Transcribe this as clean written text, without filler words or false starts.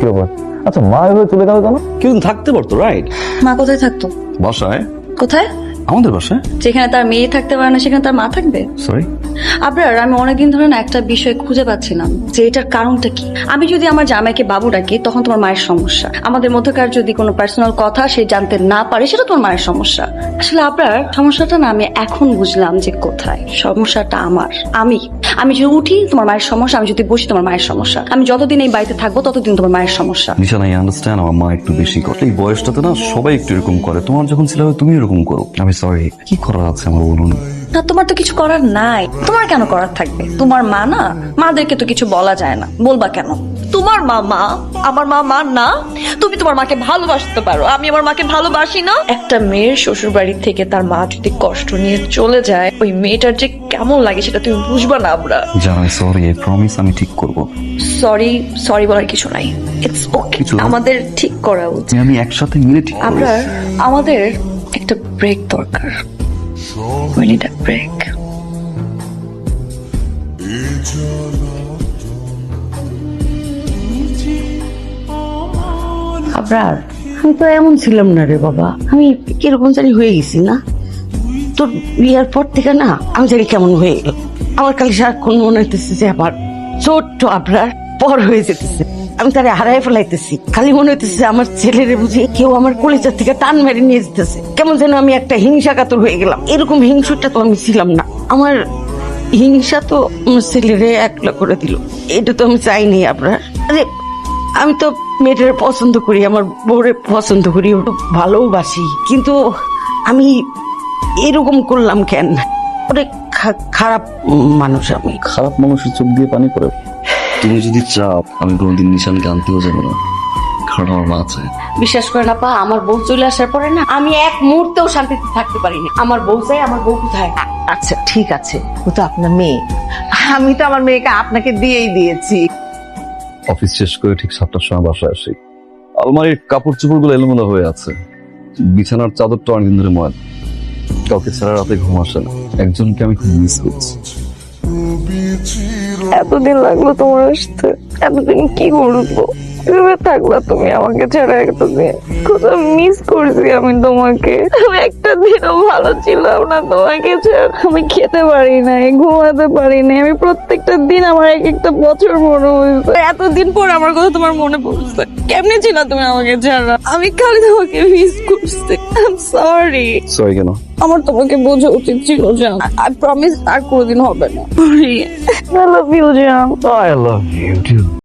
ব্যাপার? আচ্ছা মা এভাবে চলে গেল কেন? কেউ থাকতে পারতো, রাইট? মা কোথায় থাকতো? বাসায়। কোথায়? আমাদের বাসায়। যেখানে তার মেয়ে থাকতে পারে না সেখানে তার মা থাকবে? সরি। আপনার আমি অনেকদিন ধরে না একটা বিষয় খুঁজে পাচ্ছিলাম যে এটার কারণটা কি। আমি যদি আমার জামাইকে বাবু ডাকি তখন তোমার মায়ের সমস্যা, আমাদের মধ্যকার যদি কোনো পার্সোনাল কথা সে জানতে না পারে সেটা তোমার মায়ের সমস্যা। আসলে আপনার সমস্যাটা না আমি এখন বুঝলাম যে কোথায় সমস্যাটা আমার। আমি যদি উঠি তোমার মায়ের সমস্যা, আমি যদি বসি তোমার মায়ের সমস্যা, আমি যতদিন এই বাড়িতে থাকবো ততদিন তোমার মায়ের সমস্যা। নিশান, আই আন্ডারস্ট্যান্ড আমার মা একটু বেশি করে। এই বয়সটাতে না সবাই একটু এরকম করে। তোমার যখন ছিল তুমি এরকম করো। আমি সরি। কি করার আছে আমার বলুন? না তোমার তো কিছু করার নাই। তোমার কেন করার থাকবে? তোমার মা না, মাদেরকে তো কিছু বলা যায় না, বলবা কেন? তোমার মা মা, আমার মা মা না। তুমি তোমার মাকে ভালোবাসতে পারো, আমি আমার মাকে ভালোবাসি না। একটা মেয়ের শ্বশুর বাড়ি থেকে তার মা যদি কষ্ট নিয়ে চলে যায়, ওই মেয়েটার যে কেমন লাগে সেটা তুমি বুঝবা না। আমরা জানাই সরি, আই প্রমিস আমি ঠিক করব। সরি বলার কিছু নাই, ইটস ওকে। কিছু না। আমাদের ঠিক করা উচিত। আমি একসাথে মিলে ঠিক করব। আমরা আমাদের একটা ব্রেক দরকার। We need a break. Abrar, আমি তো এমন ছিলাম না রে বাবা। আমি কিরকম জানি হয়ে গেছি না, তোর বিয়ার পর থেকে না আমি জানি কেমন হয়ে গেল। আমার খালি সারাক্ষণ মনে হইতেছে যে আমার ছোট্ট আবরার পর হয়ে যেতেছে, আমি তারে হারাই ফেলাইতেছি। খালি মনে হইতেছে যে আমার ছেলের বুঝি কেউ আমার কলিজার থেকে টান মেরে নিয়ে যেতেছে। কেমন যেন আমি একটা হিংসা কাতর হয়ে গেলাম। এরকম হিংসুটা তো আমি ছিলাম না। আমার হিংসা তো আমার ছেলেরে একলা করে দিল। এটা তো আমি চাইনি আবরার। আরে আমি তো মেয়েটার পছন্দ করি, আমার বউরে পছন্দ করি, ওটা ভালোবাসি, কিন্তু আমি এরকম করলাম কেন? অনেক খারাপ মানুষ আমি। খারাপ মানুষের চোখ দিয়ে পানি পড়ে। তুমি যদি চাও আমি কোনোদিন নিশানকে আনতেও যাবো না, কারণ আমার মা আছে। বিশ্বাস করে না পা, আমার বউ চলে আসার পরে না আমি এক মুহূর্তেও শান্তিতে থাকতে পারিনি। আমার বউ চাই, আমার বউ কোথায়? আচ্ছা ঠিক আছে, ও তো আপনার মেয়ে, আমি তো আমার মেয়েকে আপনাকে দিয়েই দিয়েছি। অফিস শেষ করে ঠিক 7টার সময় বাসায় আসি। আলমারির কাপড় চোপড় গুলো এলোমেলো হয়ে আছে, বিছানার চাদরটা অনেকদিন ধরে ময়লা, কাউকে ছাড়া রাতে ঘুম আসে না। একজনকে আমি খুব মিস করছি। এতদিন লাগলো তোমার আসতে, এতদিন কি করবো? কিভাবে থাকলা তুমি আমাকে ছাড়া এতদিন? কোথাও মিস করছি আমি তোমাকে। আমি একটা দিনও ভালো ছিলাম না তোমাকে ছাড়া। আমি খেতে পারি নাই, ঘুমাতে পারি নাই। আমি প্রত্যেকটা দিন আমার এক একটা বছর মনে হয়েছে। এতদিন পর আমার কথা তোমার মনে পড়ছে। কেমনে ছিল তুমি আমাকে ছাড়া? আমি খালি তোমাকে মিস করছি। সরি। সরি কেন? আমার তোমাকে বোঝা উচিত ছিল জান। আই প্রমিস আর কোনোদিন হবে না। আই লাভ ইউ জান। I love you two.